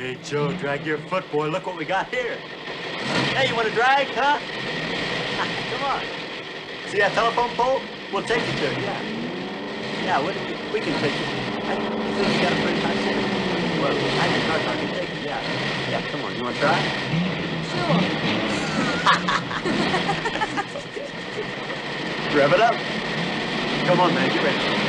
Hey, Joe, drag your foot, boy. Look what we got here. Hey, you want to drag, huh? Come on. See that telephone pole? We'll take you to it, yeah. Yeah, we can take you. I feel you got a pretty high center. Well, I can talk, I can take you, yeah. Yeah, come on. You want to try? Sure. Okay. Rev it up. Come on, man. Get ready.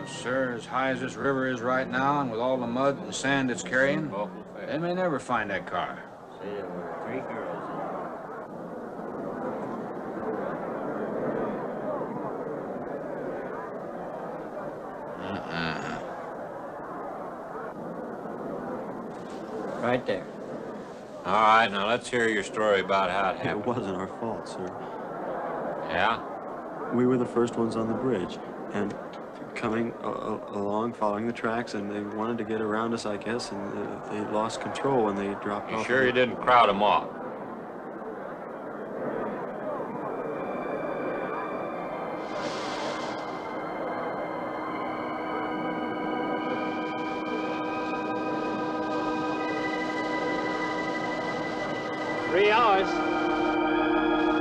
Sir, as high as this river is right now, and with all the mud and sand it's carrying, they may never find that car. See, there were 3 girls in Right there. All right, now let's hear your story about how it happened. It wasn't our fault, sir. Yeah? We were the first ones on the bridge, and coming along, following the tracks, and they wanted to get around us, I guess, and they lost control when they dropped off. You sure you didn't crowd them off?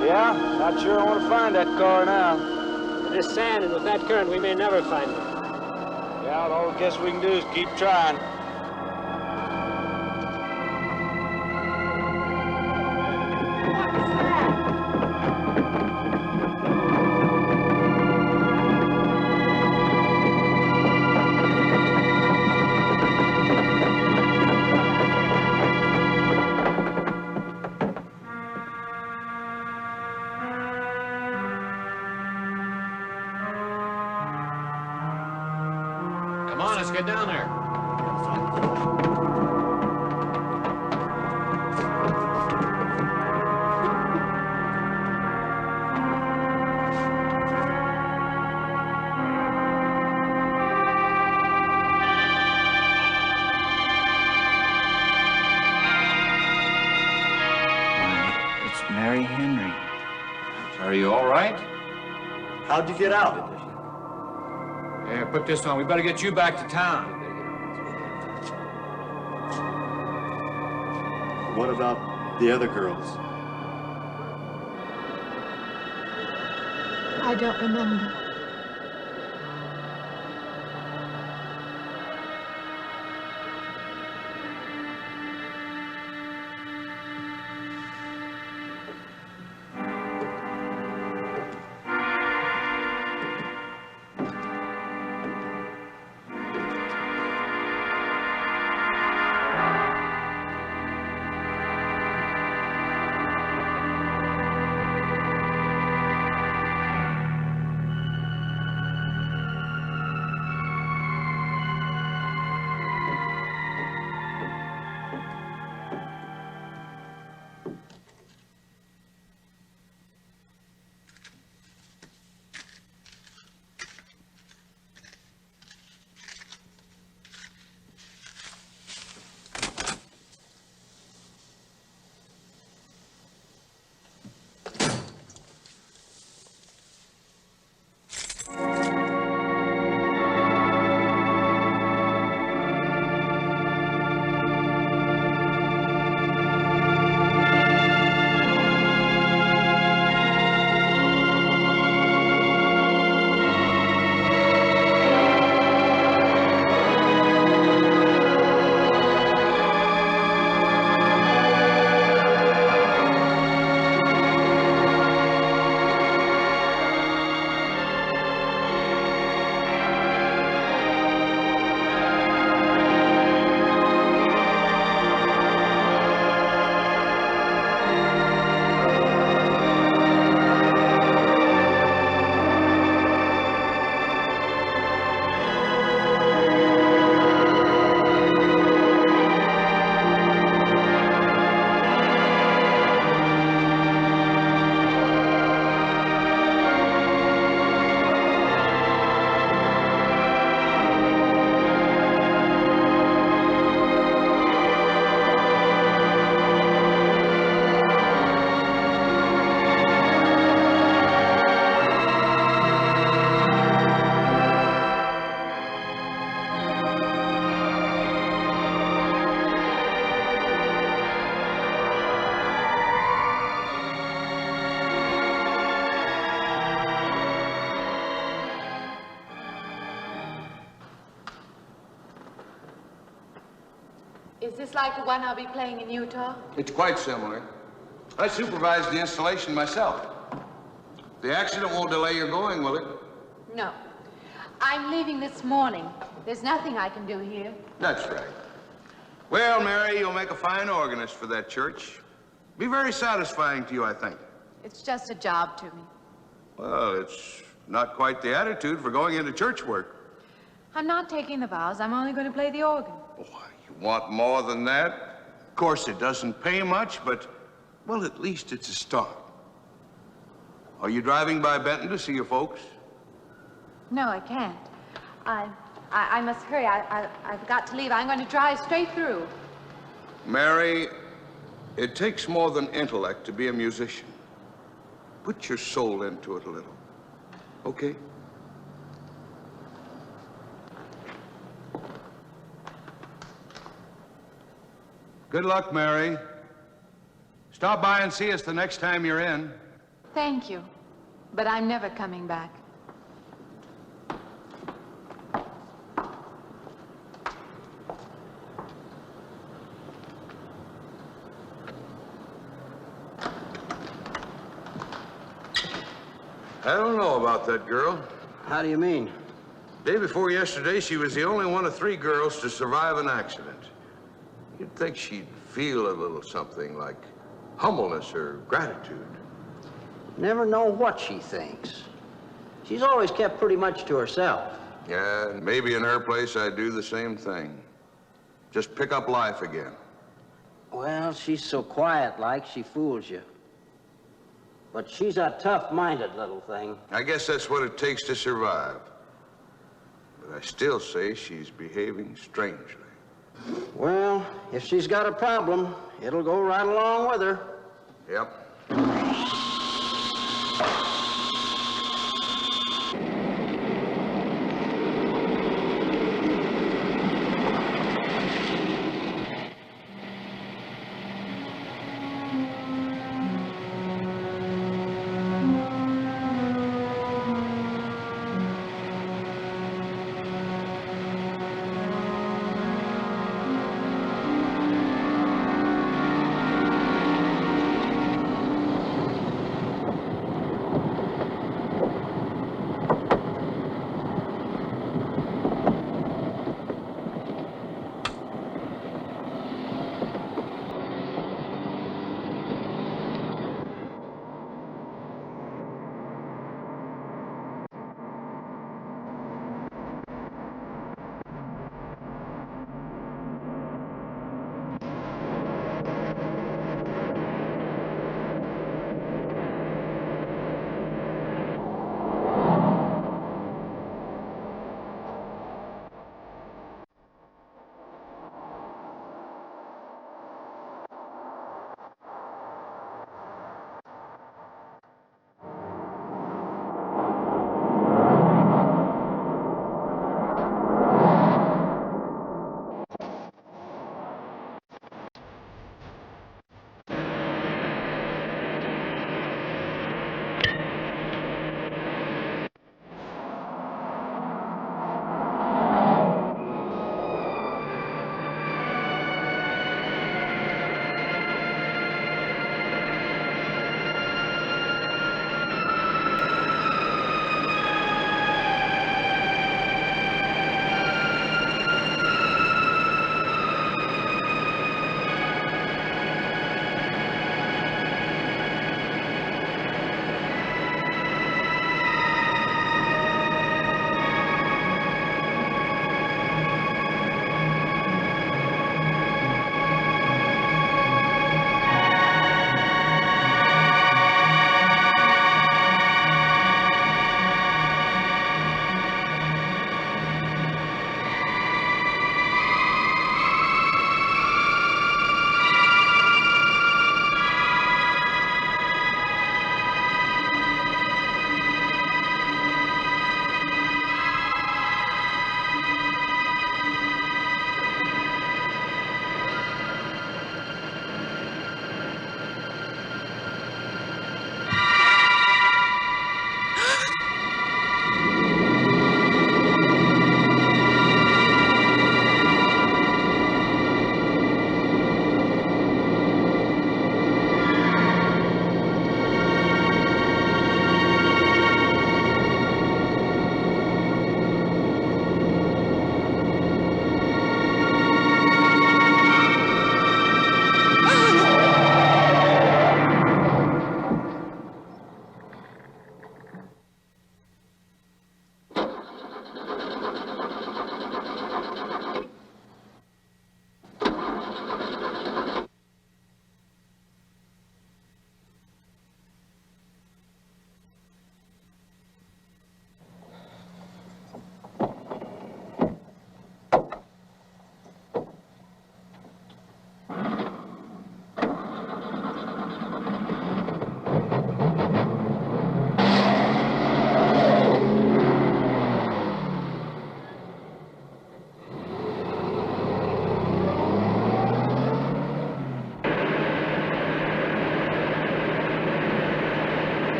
Yeah? Not sure I want to find that car now. With this sand and with that current, we may never find it. Yeah, all I guess we can do is keep trying. let's get down there. It's Mary Henry. Are you all right? How'd you get out? Yeah, put this on. We better get you back to town. What about the other girls? I don't remember. Is this like the one I'll be playing in Utah? It's quite similar. I supervised the installation myself. The accident won't delay your going, will it? No. I'm leaving this morning. There's nothing I can do here. That's right. Well, Mary, you'll make a fine organist for that church. Be very satisfying to you, I think. It's just a job to me. Well, it's not quite the attitude for going into church work. I'm not taking the vows. I'm only going to play the organ. Oh, you want more than that? Of course, it doesn't pay much, but, well, at least it's a start. Are you driving by Benton to see your folks? No, I can't. I must hurry. I've got to leave. I'm going to drive straight through. Mary, it takes more than intellect to be a musician. Put your soul into it a little, okay? Good luck, Mary. Stop by and see us the next time you're in. Thank you. But I'm never coming back. I don't know about that girl. How do you mean? Day before yesterday, she was the only one of 3 girls to survive an accident. You'd think she'd feel a little something like humbleness or gratitude. Never know what she thinks. She's always kept pretty much to herself. Yeah, and maybe in her place I'd do the same thing. Just pick up life again. Well, she's so quiet-like, she fools you. But she's a tough-minded little thing. I guess that's what it takes to survive. But I still say she's behaving strangely. Well, if she's got a problem, it'll go right along with her. Yep.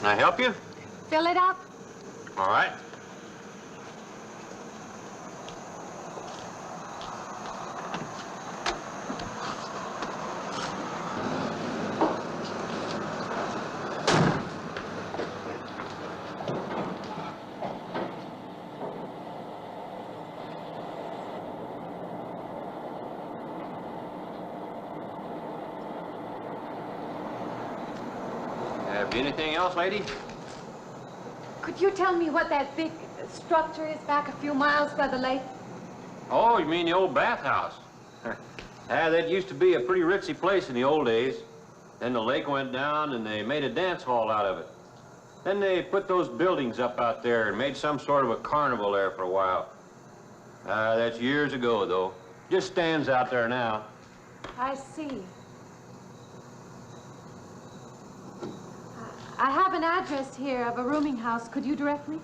Can I help you? Fill it up. All right. Have anything else, lady? Could you tell me what that big structure is back a few miles by the lake? Oh, you mean the old bathhouse? That used to be a pretty ritzy place in the old days. Then the lake went down and they made a dance hall out of it. Then they put those buildings up out there and made some sort of a carnival there for a while. That's years ago, though. Just stands out there now. I see. I have an address here of a rooming house. Could you direct me?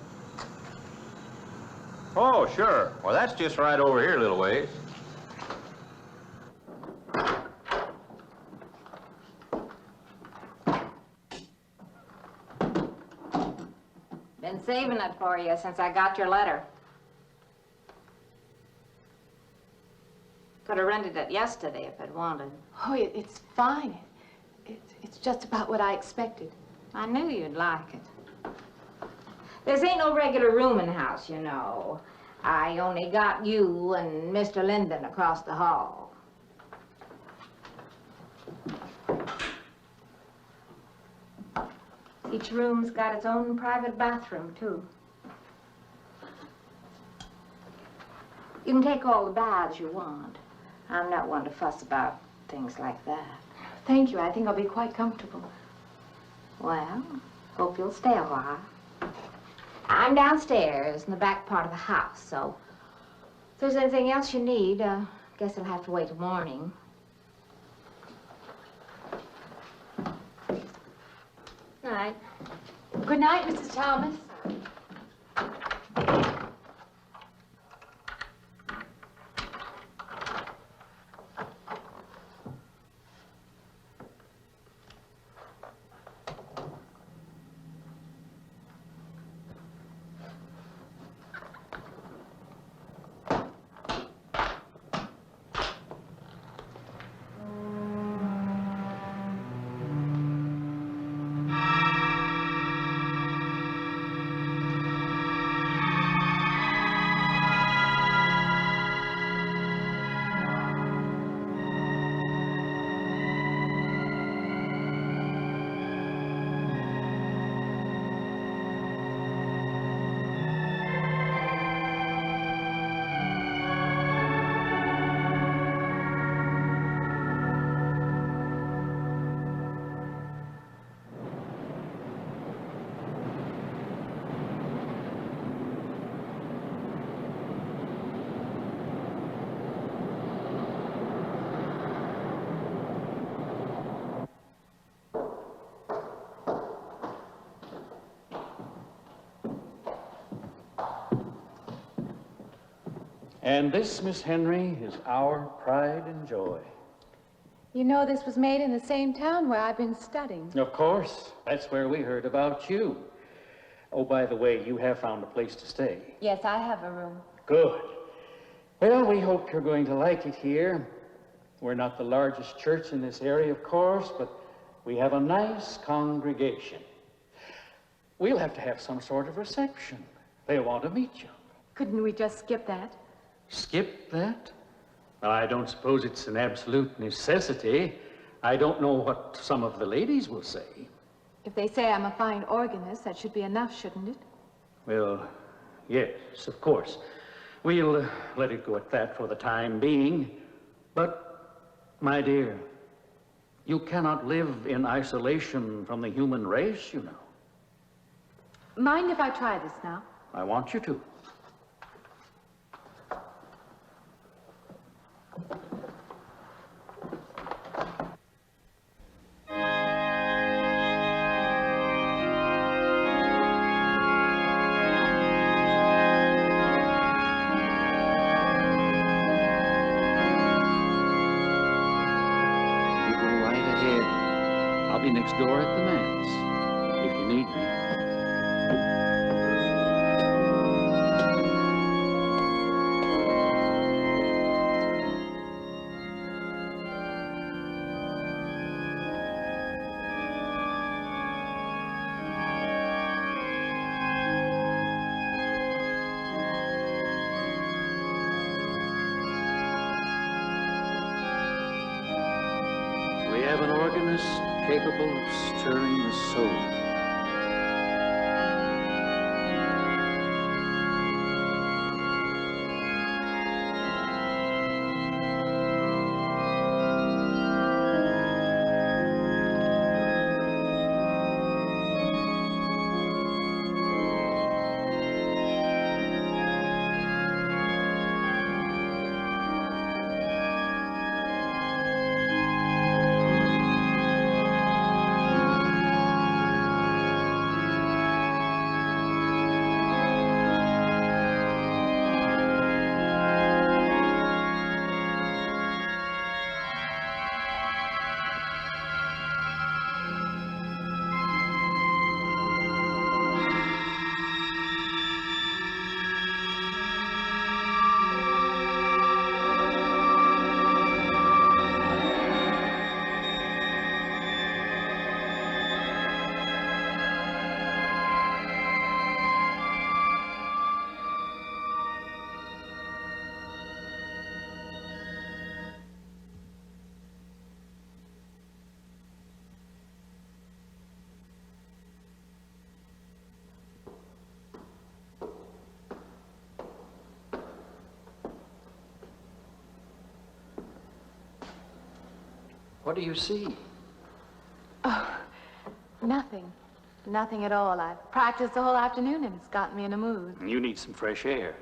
Oh, sure. Well, that's just right over here a little ways. Been saving it for you since I got your letter. Could have rented it yesterday if I'd wanted. Oh, it's fine. It's just about what I expected. I knew you'd like it. This ain't no regular rooming house, you know. I only got you and Mr. Linden across the hall. Each room's got its own private bathroom, too. You can take all the baths you want. I'm not one to fuss about things like that. Thank you. I think I'll be quite comfortable. Well, hope you'll stay a while. I'm downstairs in the back part of the house, so if there's anything else you need, guess I'll have to wait till morning. All right. Good night, Mrs. Thomas. And this, Miss Henry, is our pride and joy. You know this was made in the same town where I've been studying. Of course. That's where we heard about you. Oh, by the way, you have found a place to stay. Yes, I have a room. Good. Well, we hope you're going to like it here. We're not the largest church in this area, of course, but we have a nice congregation. We'll have to have some sort of reception. They'll want to meet you. Couldn't we just skip that? Skip that? Well, I don't suppose it's an absolute necessity. I don't know what some of the ladies will say. If they say I'm a fine organist, that should be enough, shouldn't it? Well, yes, of course. We'll let it go at that for the time being. But, my dear, you cannot live in isolation from the human race, you know. Mind if I try this now? I want you to. Next door at the manse. If you need me. We have an organist capable of stirring the soul. What do you see? Oh, nothing. Nothing at all. I've practiced the whole afternoon and it's gotten me in a mood. You need some fresh air.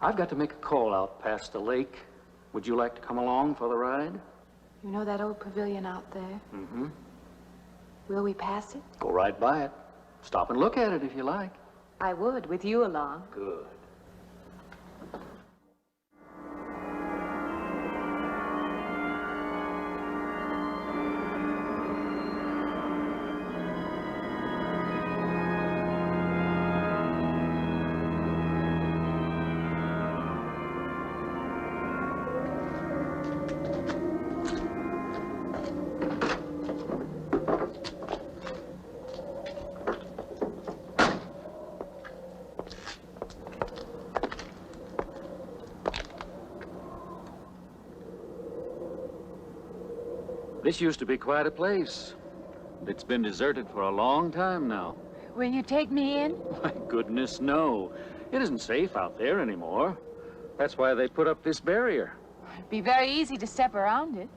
I've got to make a call out past the lake. Would you like to come along for the ride? You know that old pavilion out there? Mm-hmm. Will we pass it? Go right by it. Stop and look at it if you like. I would, with you along. Good. This used to be quite a place. It's been deserted for a long time now. Will you take me in? My goodness, no. It isn't safe out there anymore. That's why they put up this barrier. It'd be very easy to step around it.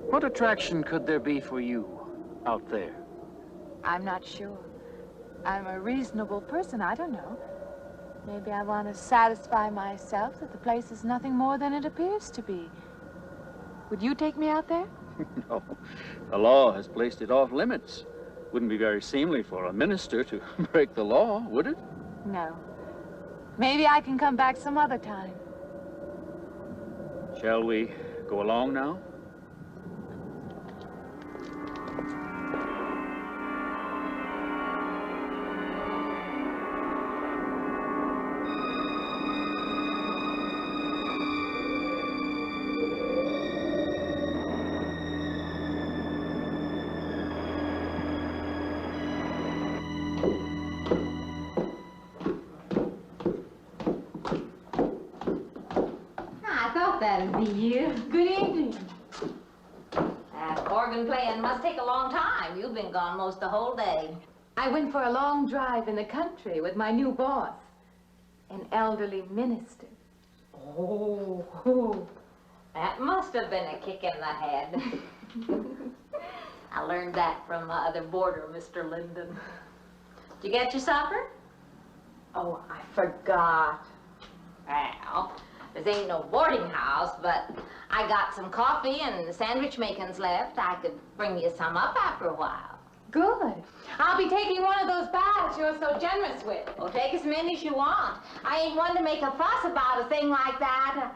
What attraction could there be for you out there? I'm not sure. I'm a reasonable person. I don't know. Maybe I want to satisfy myself that the place is nothing more than it appears to be. Would you take me out there? No. The law has placed it off limits. Wouldn't be very seemly for a minister to break the law, would it? No. Maybe I can come back some other time. Shall we go along now? That'd be you. Good evening. That organ playing must take a long time. You've been gone most the whole day. I went for a long drive in the country with my new boss, an elderly minister. Oh, that must have been a kick in the head. I learned that from my other boarder, Mr. Linden. Did you get your supper? Oh, I forgot. Well, this ain't no boarding house, but I got some coffee and the sandwich makings left. I could bring you some up after a while. Good. I'll be taking one of those baths you're so generous with. Well, take as many as you want. I ain't one to make a fuss about a thing like that.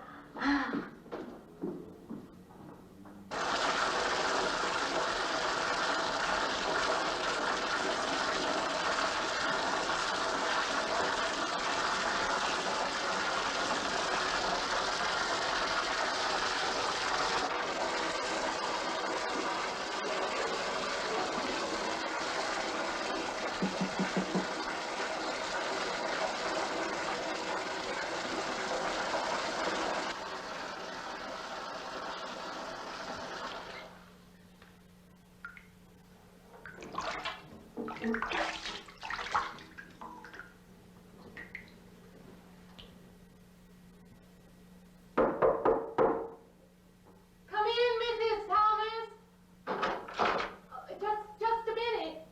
Come in, Mrs. Thomas. Just a minute.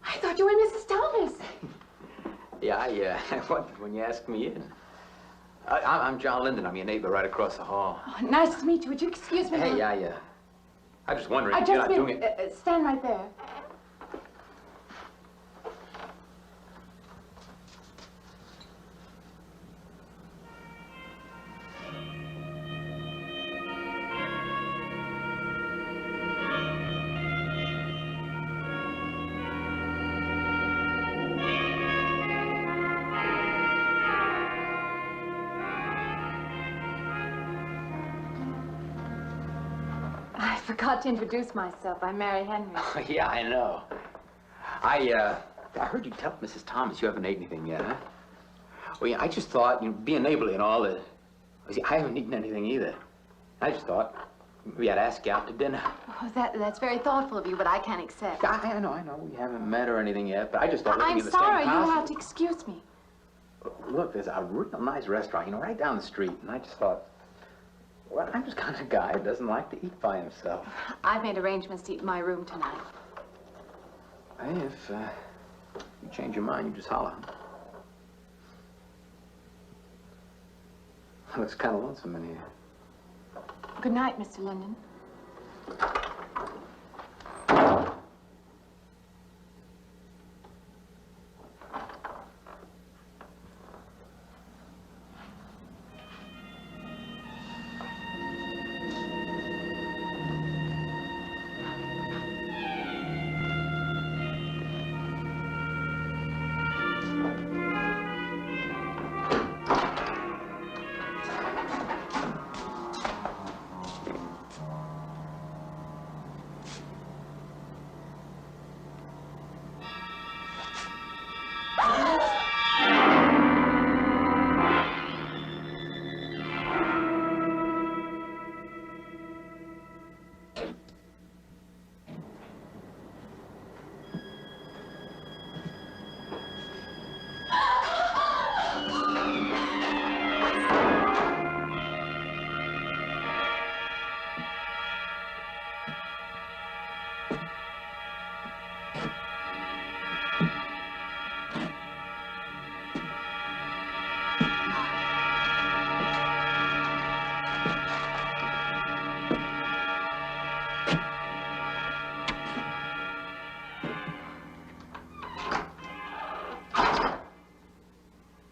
I thought you were Mrs. Thomas. Yeah, I wondered when you asked me in. I'm John Linden. I'm your neighbor right across the hall. Oh, nice to meet you. Would you excuse me? Hey, I was just wondering I if you're just not doing it. stand right there. I forgot to introduce myself. I'm Mary Henry. Yeah, I know. I heard you tell Mrs. Thomas you haven't ate anything yet, huh? Well, yeah, I just thought, you know, being neighborly and all that. See, I haven't eaten anything either. I just thought maybe I'd ask you out to dinner. Oh, that's very thoughtful of you, but I can't accept. I know. We haven't met or anything yet, but I just thought. I'm sorry. You'll have to excuse me. Look, there's a real nice restaurant, you know, right down the street, and I just thought, well, I'm just kind of a guy who doesn't like to eat by himself. I've made arrangements to eat in my room tonight. Hey, if you change your mind, you just holler. Looks kind of lonesome in here. Good night, Mr. Linden.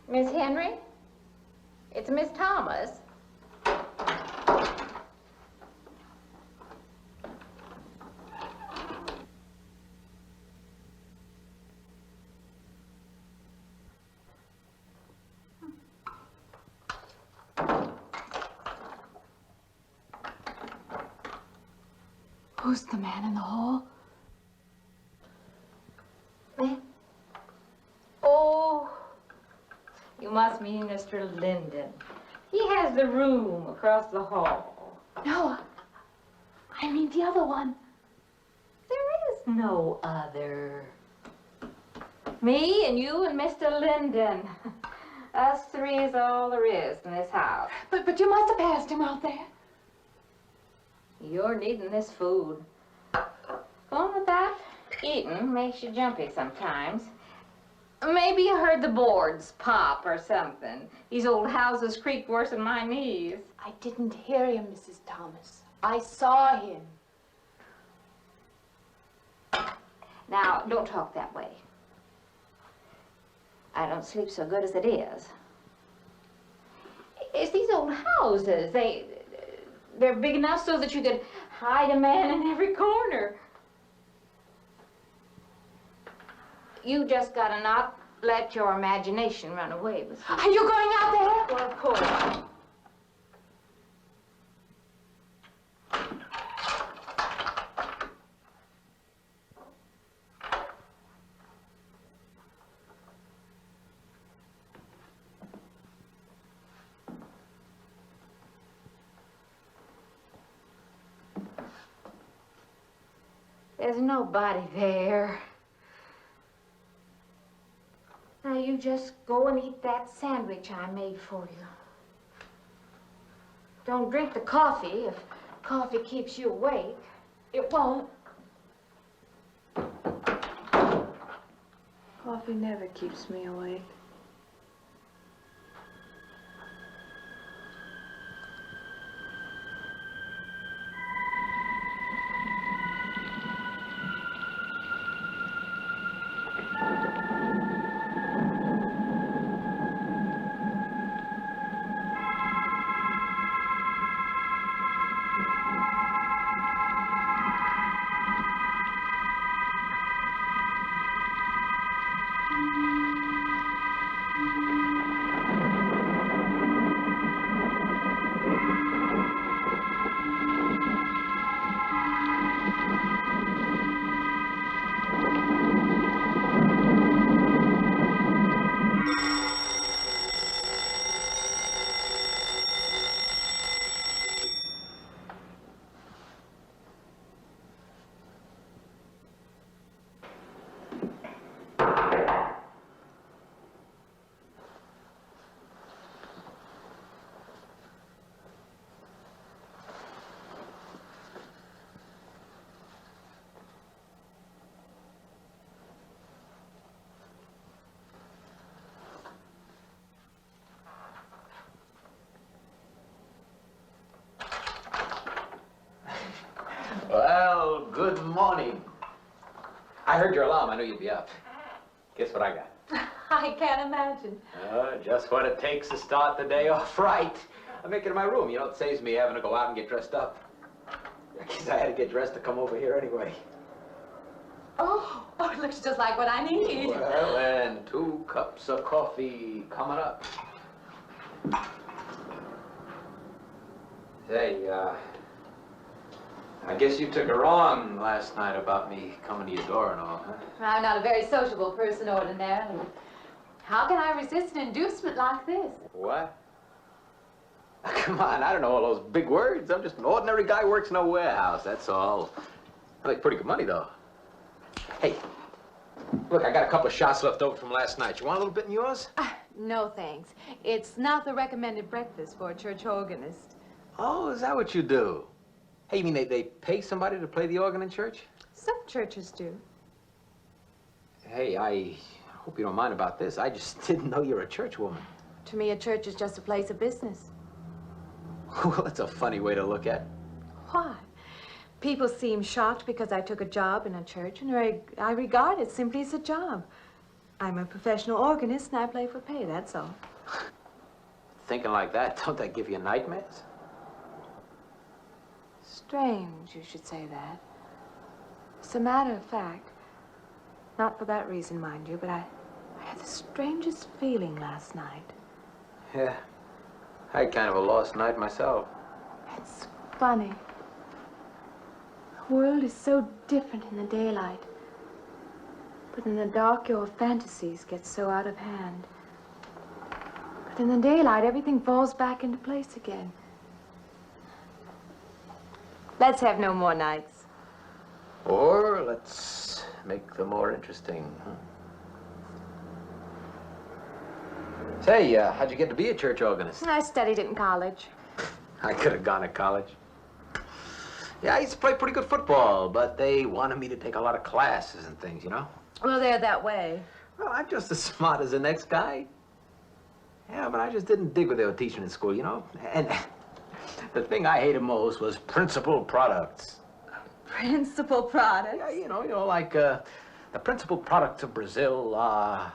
Miss Henry? It's Miss Thomas. Who's the man in the hall? Me? Oh, you must mean Mr. Linden. He has the room across the hall. No, I mean the other one. There is no other. Me and you and Mr. Linden. Us three is all there is in this house. But you must have passed him out there. You're needing this food. Going without eating makes you jumpy sometimes. Maybe you heard the boards pop or something. These old houses creak worse than my knees. I didn't hear him, Mrs. Thomas. I saw him. Now, don't talk that way. I don't sleep so good as it is. It's these old houses. They're big enough so that you could hide a man in every corner. You just gotta not let your imagination run away with you. Are you going out there? Well, of course. There's nobody there. Now you just go and eat that sandwich I made for you. Don't drink the coffee. If coffee keeps you awake, it won't. Coffee never keeps me awake. Well, good morning. I heard your alarm. I knew you'd be up. Guess what I got? I can't imagine. Just what it takes to start the day off right. I make it in my room. You know, it saves me having to go out and get dressed up. I guess I had to get dressed to come over here anyway. Oh, it looks just like what I need. Well, and 2 cups of coffee coming up. Say, I guess you took it wrong last night about me coming to your door and all, huh? I'm not a very sociable person ordinarily. How can I resist an inducement like this? What? Come on, I don't know all those big words. I'm just an ordinary guy who works in a warehouse, that's all. I make pretty good money, though. Hey, look, I got a couple of shots left over from last night. You want a little bit in yours? No, thanks. It's not the recommended breakfast for a church organist. Oh, is that what you do? Hey, you mean they pay somebody to play the organ in church? Some churches do. Hey, I hope you don't mind about this. I just didn't know you're a church woman. To me, a church is just a place of business. Well, that's a funny way to look at it. Why? People seem shocked because I took a job in a church, and I regard it simply as a job. I'm a professional organist, and I play for pay, that's all. Thinking like that, don't that give you nightmares? Strange you should say that. As a matter of fact, not for that reason, mind you, but I had the strangest feeling last night. Yeah, I had kind of a lost night myself. It's funny. The world is so different in the daylight. But in the dark, your fantasies get so out of hand. But in the daylight, everything falls back into place again. Let's have no more nights. Or let's make them more interesting, huh? Say, how'd you get to be a church organist? I studied it in college. I could have gone to college. Yeah, I used to play pretty good football, but they wanted me to take a lot of classes and things, you know? Well, they're that way. Well, I'm just as smart as the next guy. Yeah, but I just didn't dig what they were teaching in school, you know? And the thing I hated most was principal products. Principal products? Yeah, you know, like the principal products of Brazil are...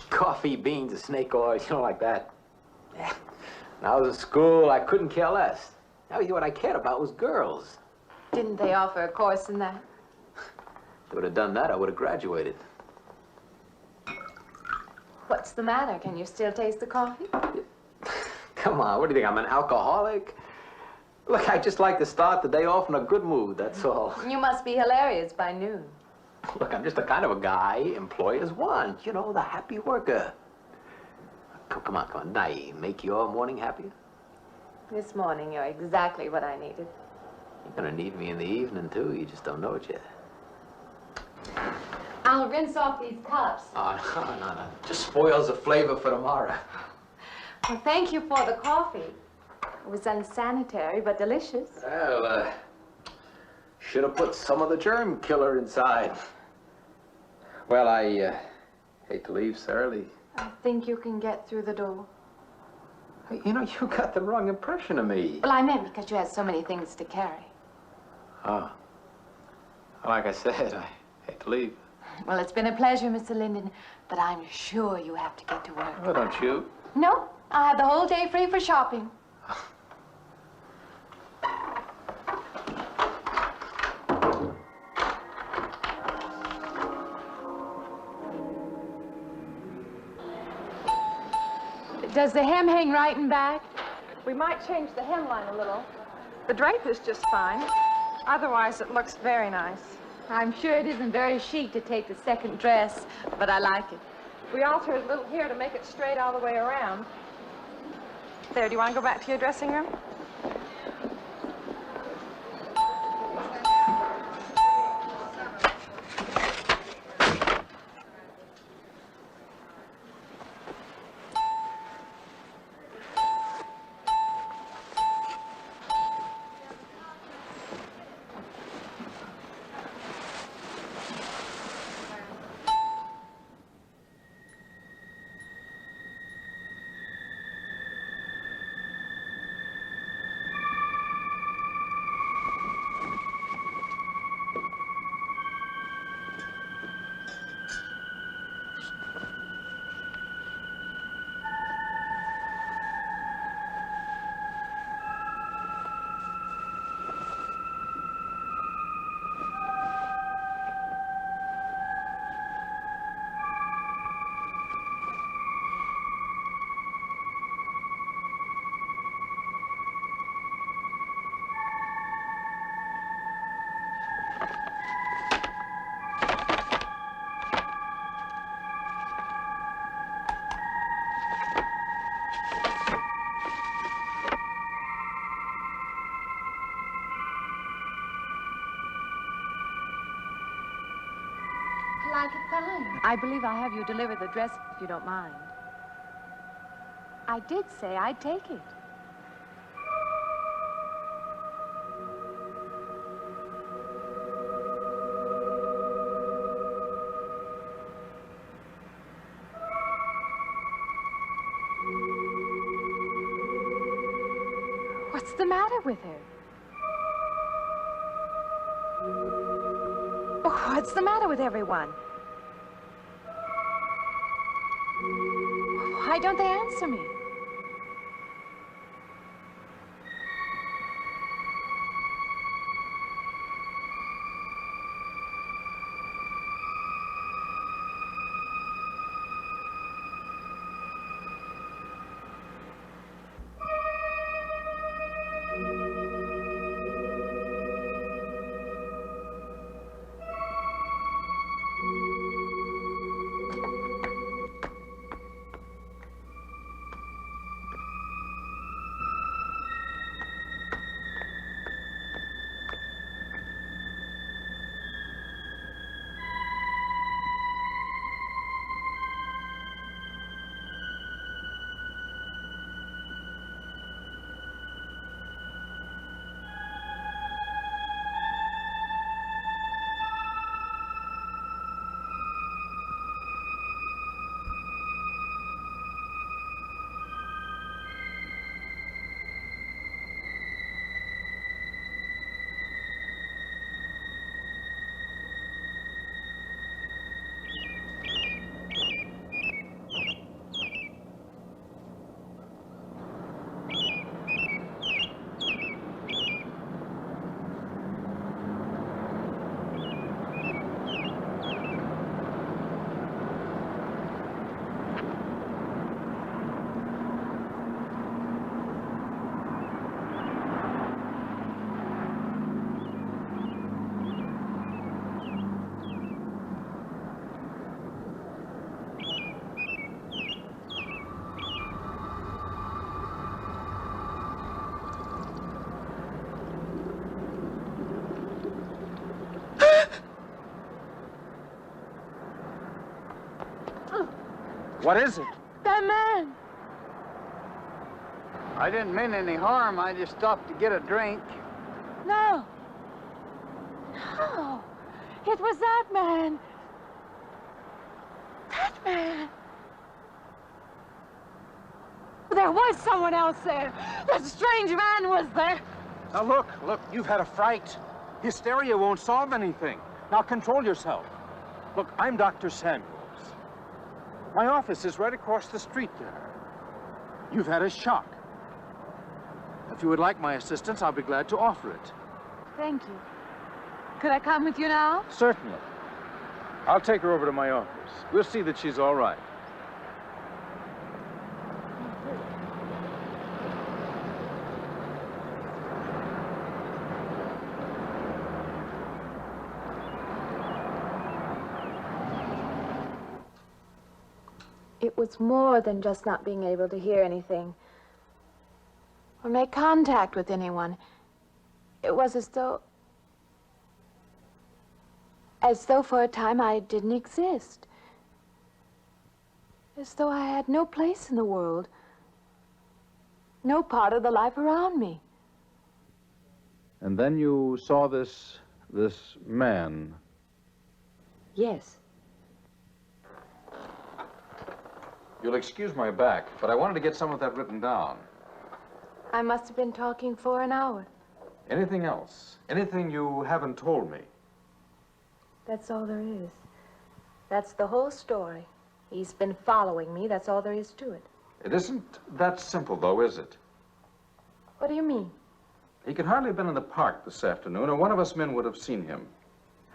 coffee, beans, snake oil, you know, like that. Yeah. When I was in school, I couldn't care less. Now, what I cared about was girls. Didn't they offer a course in that? If they would have done that, I would have graduated. What's the matter? Can you still taste the coffee? Come on, what do you think, I'm an alcoholic? Look, I just like to start the day off in a good mood, that's all. You must be hilarious by noon. Look, I'm just the kind of a guy employers want, you know, the happy worker. Come on, did I make your morning happier? This morning, you're exactly what I needed. You're gonna need me in the evening, too. You just don't know it yet. I'll rinse off these cups. Oh, no. Just spoils the flavor for tomorrow. Well, thank you for the coffee. It was unsanitary, but delicious. Well, should have put some of the germ killer inside. Well, I hate to leave so early. I think you can get through the door. Hey, you know, you got the wrong impression of me. Well, I meant because you had so many things to carry. Oh. Like I said, I hate to leave. Well, it's been a pleasure, Mr. Linden, but I'm sure you have to get to work. Oh, don't you? No, I have the whole day free for shopping. Does the hem hang right and back? We might change the hemline a little. The drape is just fine. Otherwise, it looks very nice. I'm sure it isn't very chic to take the second dress, but I like it. We altered a little here to make it straight all the way around. There, do you want to go back to your dressing room? I like it fine. I believe I'll have you deliver the dress if you don't mind. I did say I'd take it. What's the matter with her? Oh, what's the matter with everyone? Why don't they answer me? What is it? That man. I didn't mean any harm. I just stopped to get a drink. No. No. It was that man. That man. There was someone else there. That strange man was there. Now look, you've had a fright. Hysteria won't solve anything. Now control yourself. Look, I'm Dr. Samuels. My office is right across the street there. You've had a shock. If you would like my assistance, I'll be glad to offer it. Thank you. Could I come with you now? Certainly. I'll take her over to my office. We'll see that she's all right. It was more than just not being able to hear anything or make contact with anyone. It was as though for a time I didn't exist. As though I had no place in the world, no part of the life around me. And then you saw this man. Yes. You'll excuse my back, but I wanted to get some of that written down. I must have been talking for an hour. Anything else? Anything you haven't told me? That's all there is. That's the whole story. He's been following me. That's all there is to it. It isn't that simple, though, is it? What do you mean? He could hardly have been in the park this afternoon, or one of us men would have seen him.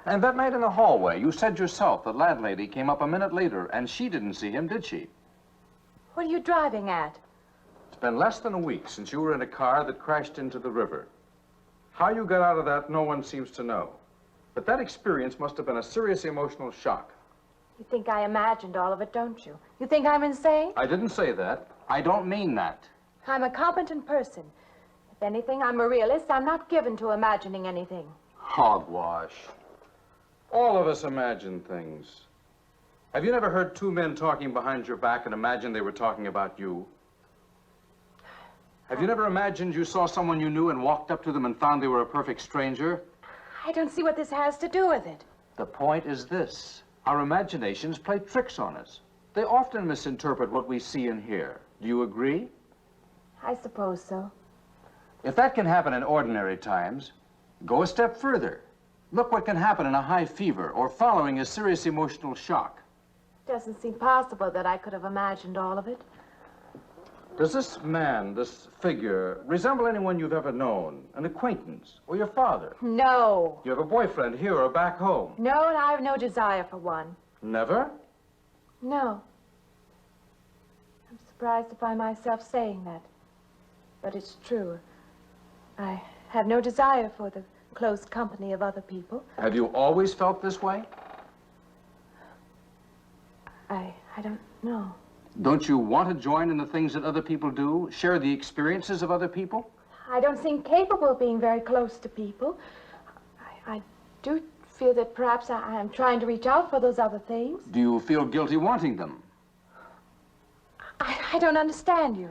And that night in the hallway, you said yourself the landlady came up a minute later, and she didn't see him, did she? What are you driving at? It's been less than a week since you were in a car that crashed into the river. How you got out of that, no one seems to know. But that experience must have been a serious emotional shock. You think I imagined all of it, don't you? You think I'm insane? I didn't say that. I don't mean that. I'm a competent person. If anything, I'm a realist. I'm not given to imagining anything. Hogwash. All of us imagine things. Have you never heard two men talking behind your back and imagined they were talking about you? Have you never imagined you saw someone you knew and walked up to them and found they were a perfect stranger? I don't see what this has to do with it. The point is this. Our imaginations play tricks on us. They often misinterpret what we see and hear. Do you agree? I suppose so. If that can happen in ordinary times, go a step further. Look what can happen in a high fever or following a serious emotional shock. It doesn't seem possible that I could have imagined all of it. Does this man, this figure, resemble anyone you've ever known? An acquaintance? Or your father? No. You have a boyfriend here or back home? No, and I have no desire for one. Never? No. I'm surprised to find myself saying that. But it's true. I have no desire for the close company of other people. Have you always felt this way? I don't know. Don't you want to join in the things that other people do? Share the experiences of other people? I don't seem capable of being very close to people. I do feel that perhaps I am trying to reach out for those other things. Do you feel guilty wanting them? I don't understand you.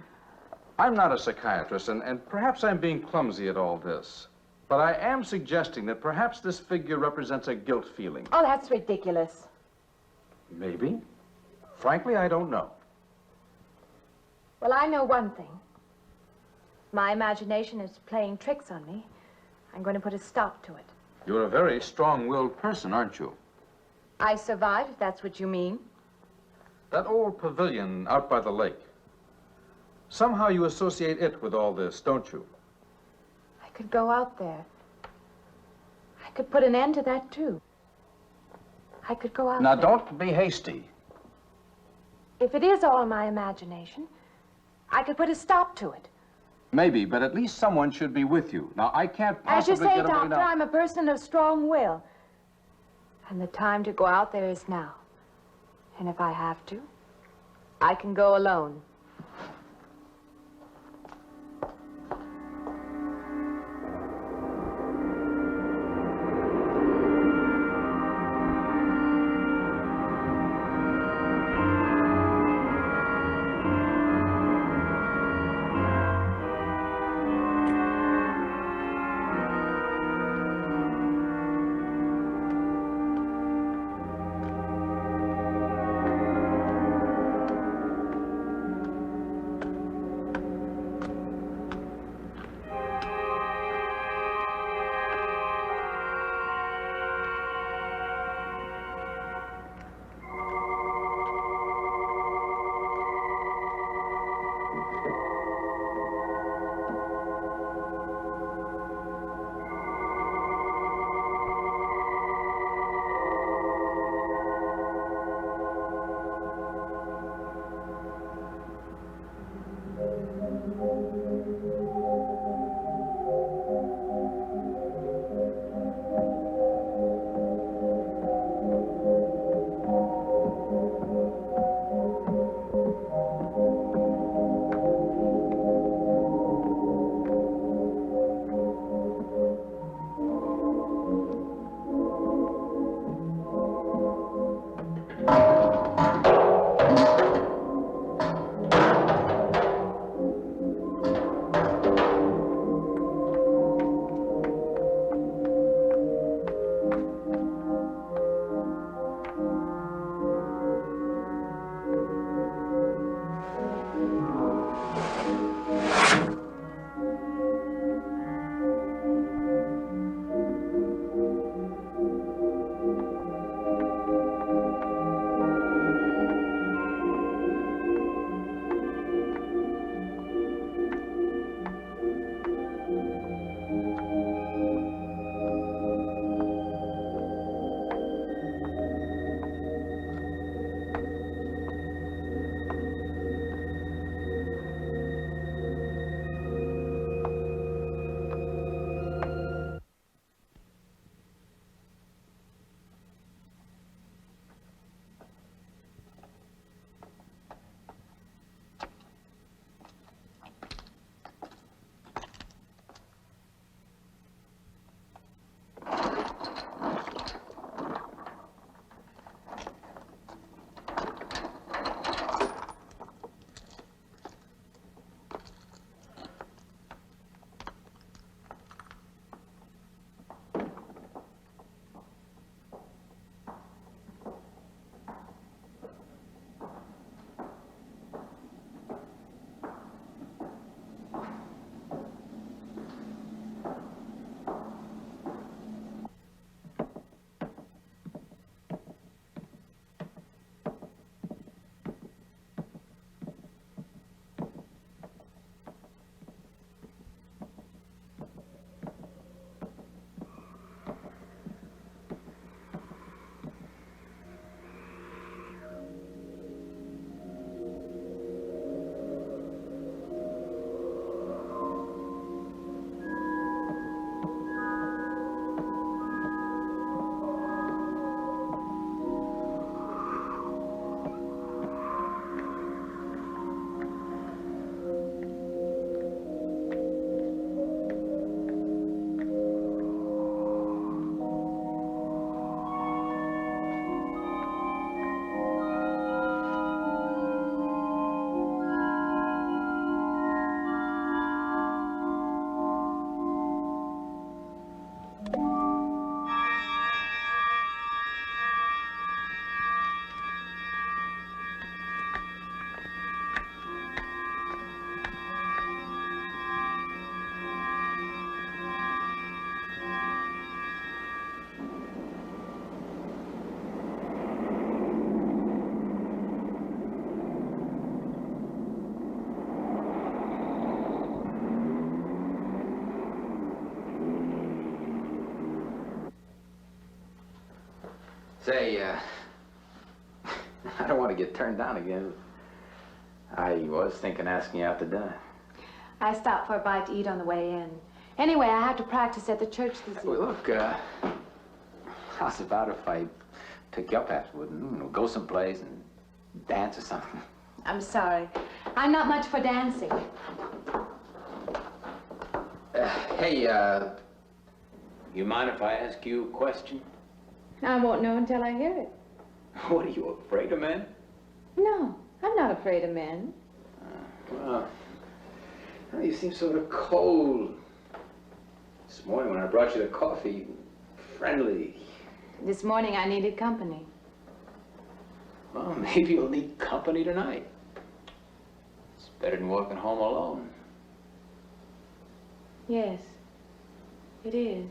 I'm not a psychiatrist, and perhaps I'm being clumsy at all this. But I am suggesting that perhaps this figure represents a guilt feeling. Oh, that's ridiculous. Maybe. Frankly, I don't know. Well, I know one thing. My imagination is playing tricks on me. I'm going to put a stop to it. You're a very strong-willed person, aren't you? I survive, if that's what you mean. That old pavilion out by the lake. Somehow you associate it with all this, don't you? I could go out there. I could put an end to that, too. I could go out Now, there. don't be hasty. If it is all my imagination, I could put a stop to it. Maybe, but at least someone should be with you. Now, I can't As possibly you say, get away Doctor, now. I'm a person of strong will. And the time to go out there is now. And if I have to, I can go alone. Say, I don't want to get turned down again. I was thinking asking you out to dinner. I stopped for a bite to eat on the way in. Anyway, I have to practice at the church this evening. Well, look, how's about if I pick you up afterward and, you know, go someplace and dance or something? I'm sorry. I'm not much for dancing. Hey, you mind if I ask you a question? I won't know until I hear it. What, are you afraid of men? No, I'm not afraid of men. Well, you seem sort of cold. This morning when I brought you the coffee, friendly. This morning I needed company. Well, maybe you'll need company tonight. It's better than walking home alone. Yes, it is.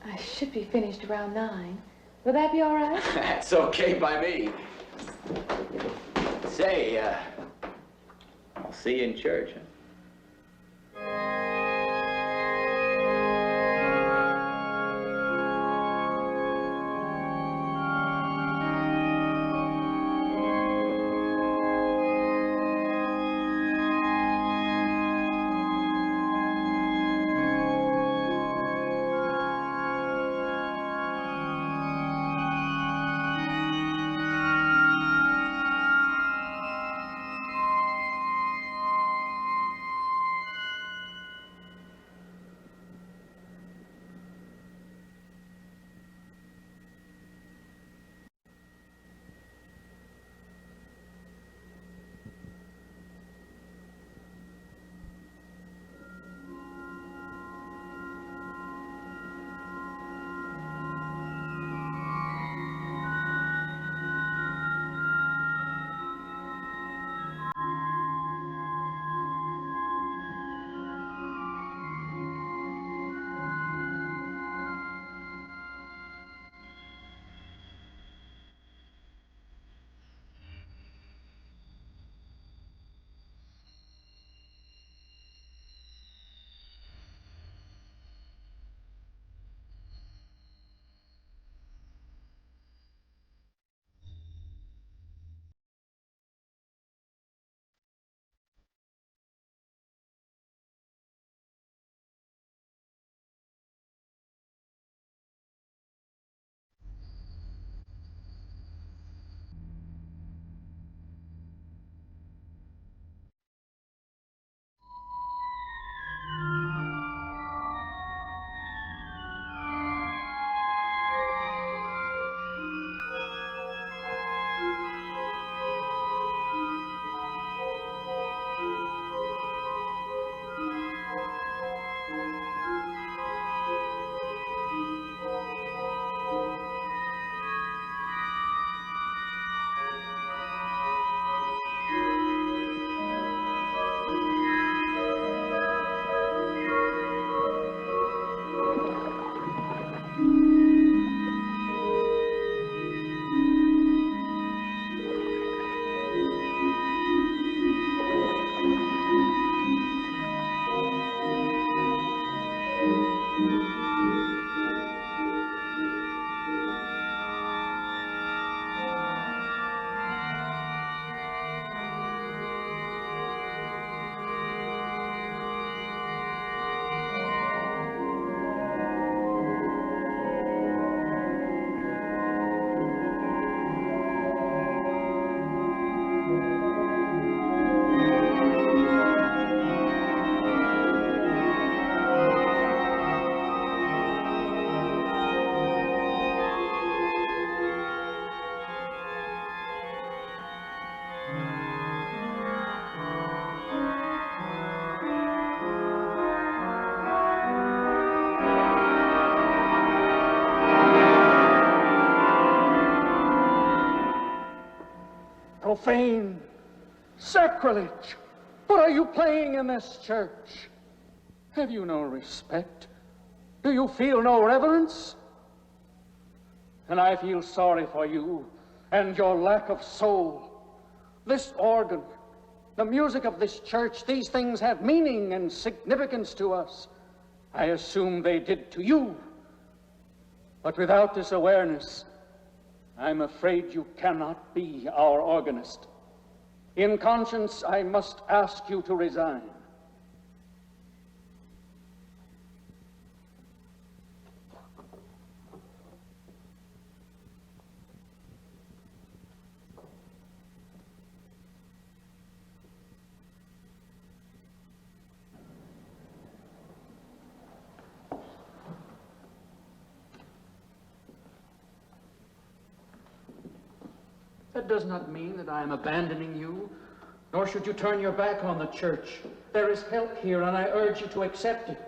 I should be finished around 9. Will that be all right? That's okay by me. Say, I'll see you in church, huh? Profane, sacrilege. What are you playing in this church? Have you no respect? Do you feel no reverence? And I feel sorry for you and your lack of soul. This organ, the music of this church, these things have meaning and significance to us. I assume they did to you. But without this awareness, I'm afraid you cannot be our organist. In conscience, I must ask you to resign. That does not mean that I am abandoning you, nor should you turn your back on the church. There is help here, and I urge you to accept it.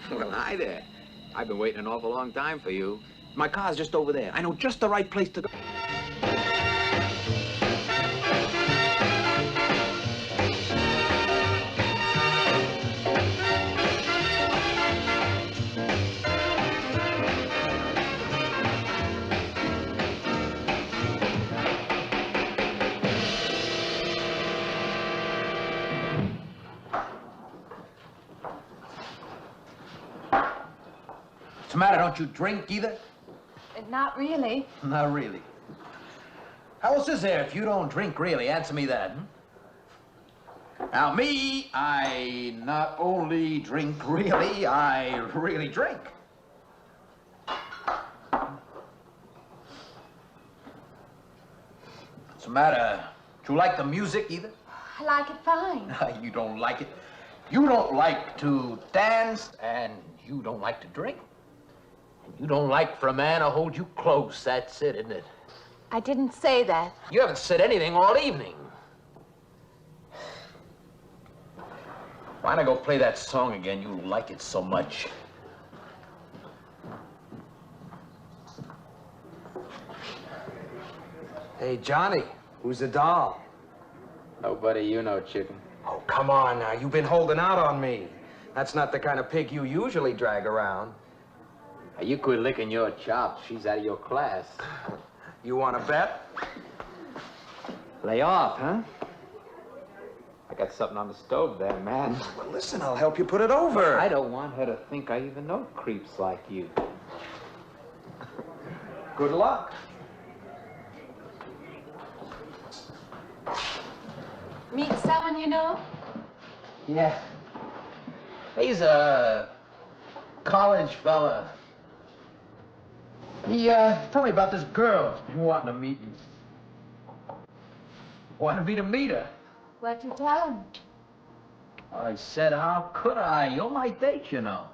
Well, hi there. I've been waiting an awful long time for you. My car's just over there. I know just the right place to go. What's the matter? Don't you drink either? Not really. Not really. How else is there if you don't drink really? Answer me that. Now, me, I not only drink really, I really drink. What's the matter? Do you like the music either? I like it fine. You don't like it. You don't like to dance, and you don't like to drink. And you don't like for a man to hold you close. That's it, isn't it? I didn't say that. You haven't said anything all evening. Why not go play that song again? You like it so much. Hey, Johnny, who's the doll? Nobody you know, chicken. Oh, come on now. You've been holding out on me. That's not the kind of pig you usually drag around. You quit licking your chops. She's out of your class. You want to bet? Lay off, huh? I got something on the stove there, man. Well, listen, I'll help you put it over. I don't want her to think I even know creeps like you. Good luck. Meet someone you know? Yeah. He's a college fella. He told me about this girl who wanted to meet me. Wanted me to meet her. What'd you tell him? I said, how could I? You're my date, you know.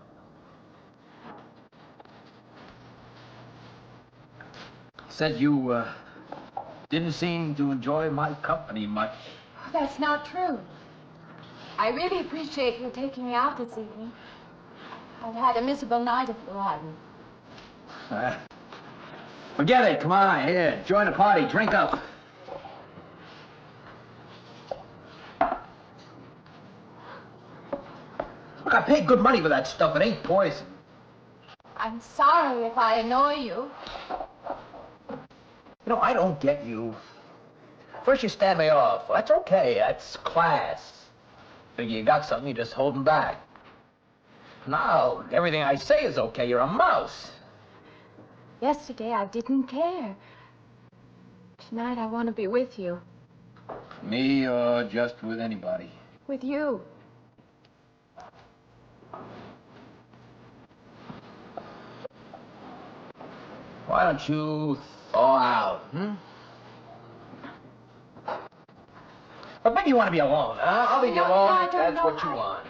Said you didn't seem to enjoy my company much. That's not true. I really appreciate you taking me out this evening. I've had a miserable night at the garden. Forget it. Come on, here. Join the party. Drink up. Look, I paid good money for that stuff. It ain't poison. I'm sorry if I annoy you. You know, I don't get you. First you stand me off. That's okay. That's class. Figure you got something, you just holding back. Now, everything I say is okay. You're a mouse. Yesterday I didn't care. Tonight I want to be with you. Me or just with anybody? With you. Why don't you thaw out, But maybe you want to be alone, huh? I'll leave you alone if that's what you want.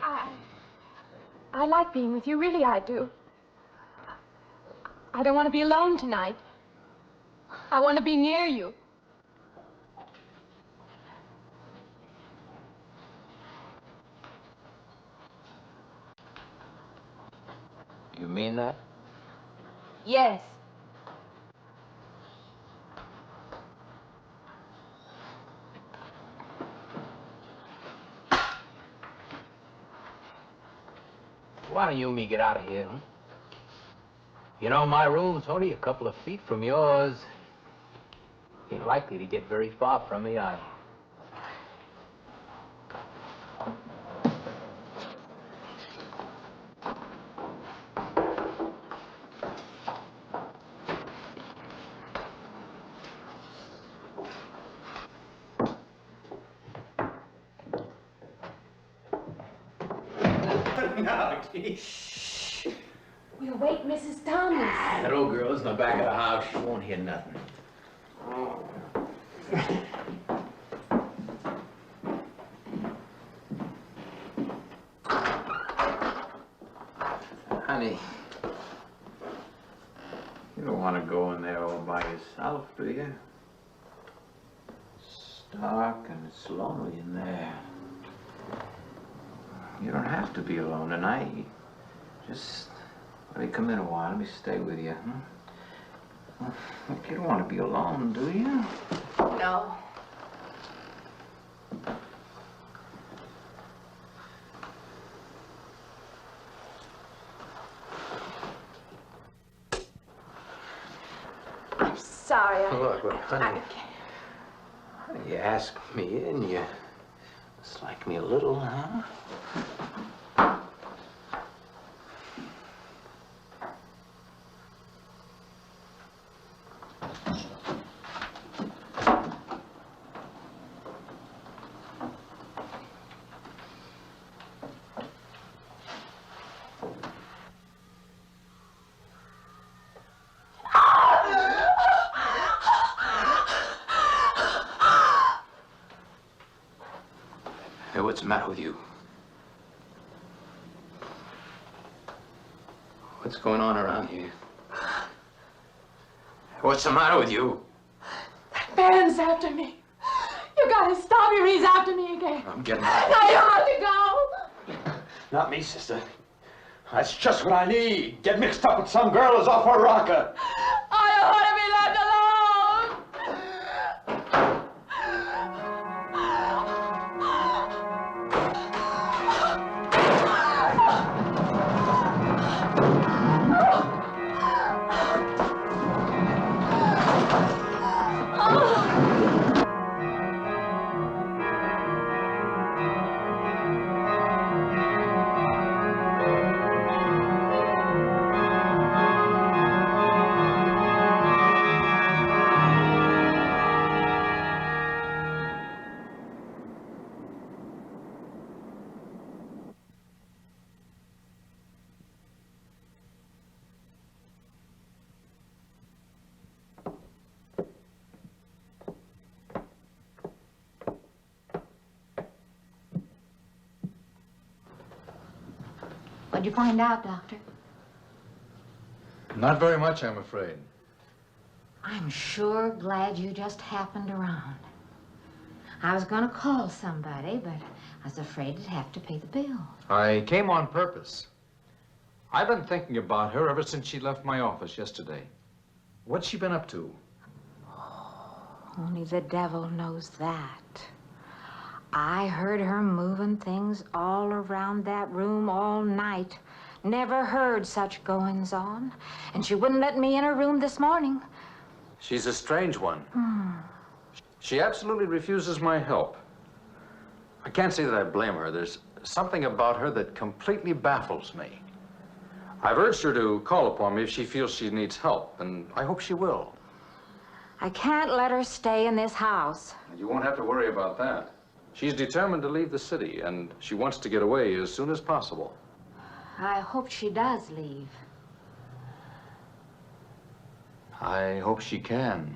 I like being with you, really I do. I don't want to be alone tonight. I want to be near you. You mean that? Yes. Why don't you and me get out of here, huh? You know, my room's only a couple of feet from yours. Ain't likely to get very far from me, are you? No, Shh. We'll wake Mrs. Thomas. That old girl's in the back of the house. She won't hear nothing. Honey, you don't want to go in there all by yourself, do you? It's dark and it's lonely in there. You don't have to be alone tonight. Just let me come in a while. Let me stay with you, huh? Look, you don't want to be alone, do you? No. I'm sorry. Look, honey. You asked me in, you dislike me a little, huh? Hey, what's the matter with you? What's going on around here? What's the matter with you? Ben's after me. You gotta stop him. He's after me again. I'm getting out. Now you have to go. Not me, sister. That's just what I need. Get mixed up with some girl who's off her rocker. I don't want to be left alone. What'd you find out, Doctor? Not very much, I'm afraid. I'm sure glad you just happened around. I was gonna call somebody, but I was afraid I'd have to pay the bill. I came on purpose. I've been thinking about her ever since she left my office yesterday. What's she been up to? Only the devil knows that. I heard her moving things all around that room all night. Never heard such goings on. And she wouldn't let me in her room this morning. She's a strange one. She absolutely refuses my help. I can't say that I blame her. There's something about her that completely baffles me. I've urged her to call upon me if she feels she needs help, and I hope she will. I can't let her stay in this house. You won't have to worry about that. She's determined to leave the city, and she wants to get away as soon as possible. I hope she does leave. I hope she can.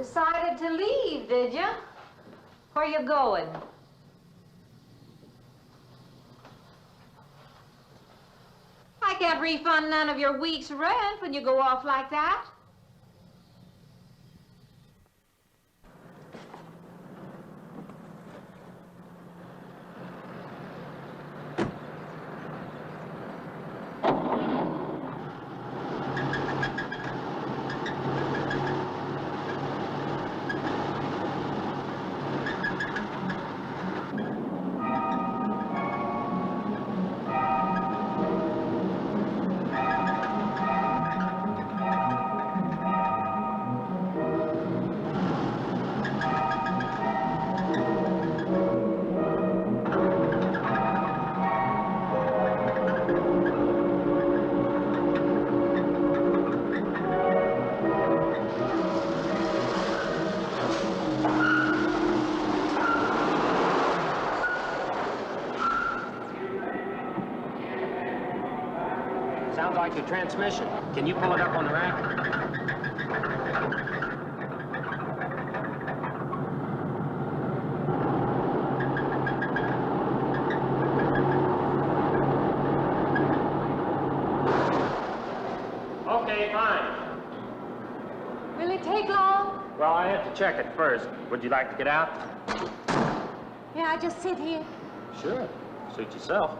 Decided to leave, did you? Where you going? I can't refund none of your week's rent when you go off like that. Sounds like your transmission. Can you pull it up on the rack? Okay, fine. Will it take long? Well, I have to check it first. Would you like to get out? Yeah, I just sit here. Sure. Suit yourself.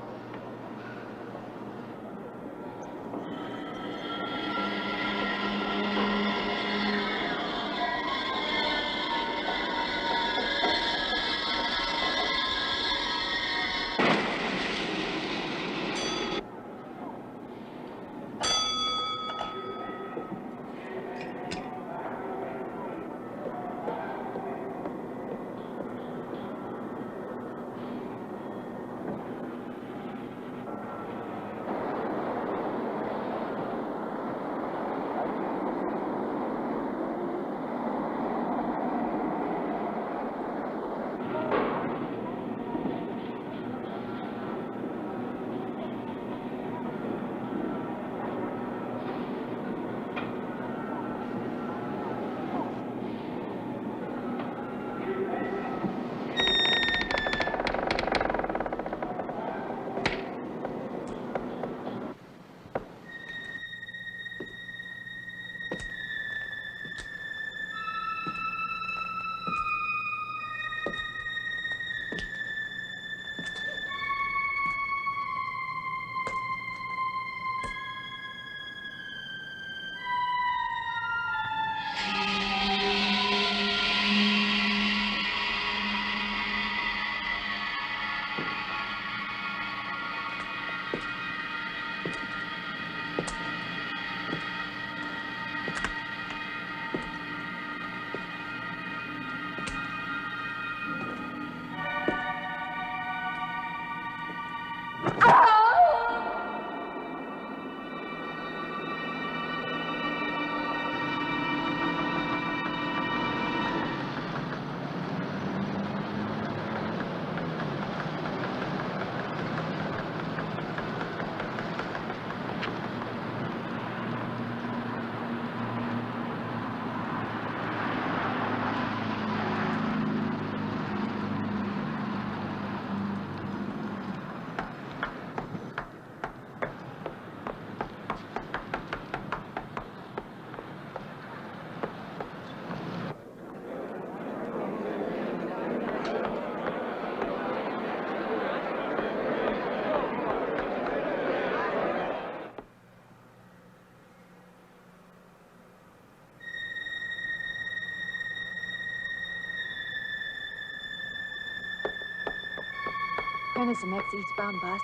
When is the next eastbound bus?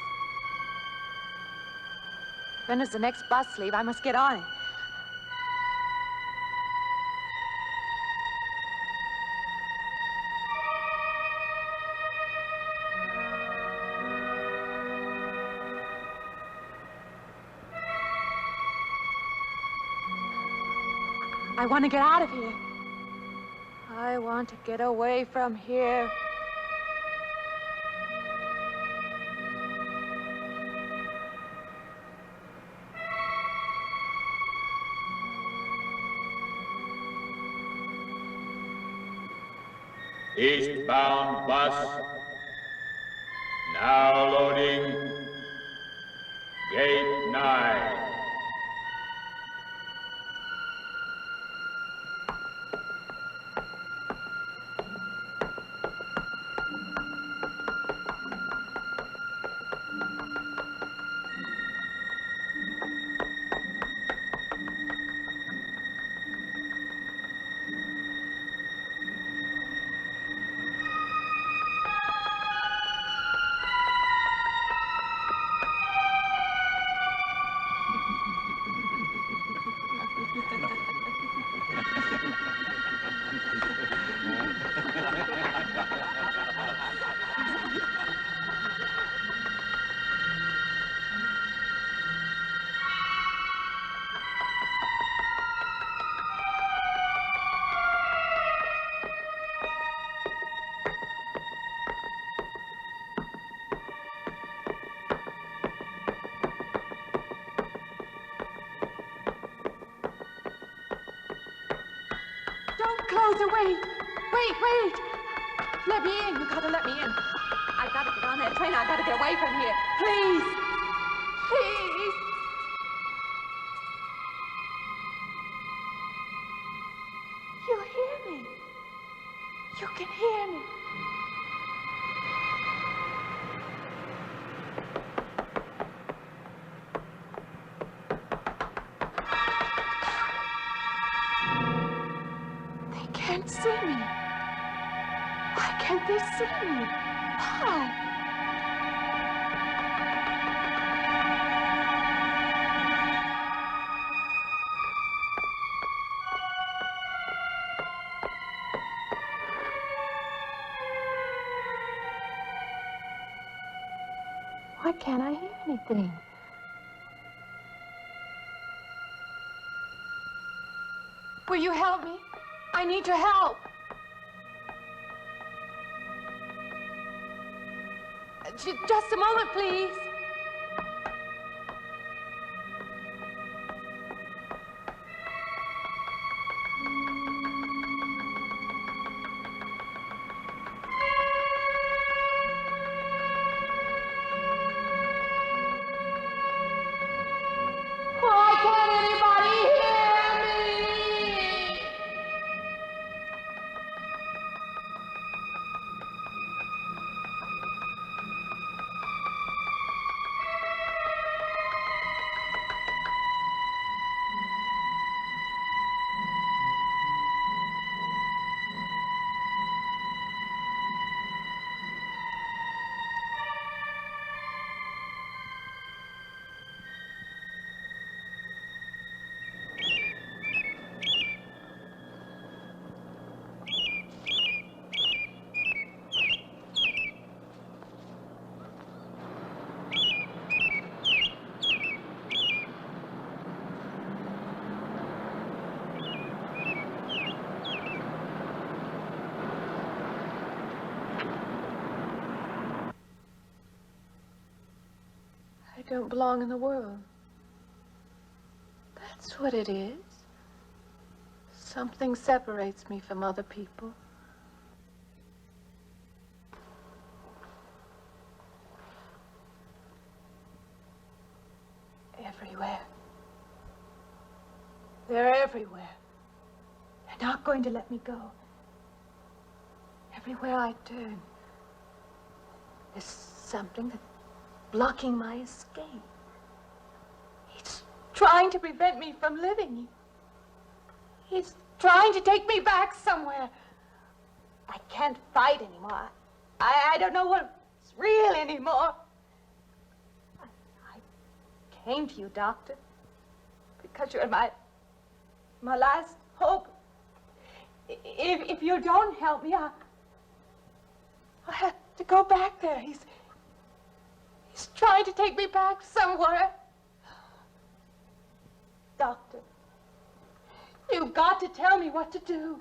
When does the next bus leave? I must get on it. I want to get out of here. I want to get away from here. Eastbound bus. Now loading. Gate 9. Close it, wait. Wait. Let me in. You gotta let me in. I gotta get on that train. I gotta get away from here. Please. Please. You hear me. You can hear me. Can't see me. Why can't they see me? Why? Why can't I hear anything? Will you help me? I need your help. Just a moment, please. Why can't anybody hear me? I don't belong in the world. That's what it is. Something separates me from other people. Everywhere. They're everywhere. They're not going to let me go. Everywhere I turn, there's something that's blocking my escape. He's trying to prevent me from living. He's trying to take me back somewhere. I can't fight anymore. I don't know what's real anymore. I came to you, Doctor, because you're my last hope. If you don't help me, I'll have to go back there. He's trying to take me back somewhere. Doctor, you've got to tell me what to do.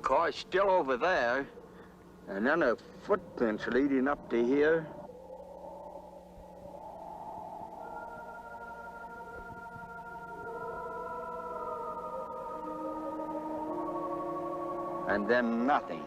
car's still over there. And then a footprints leading up to here. And then nothing.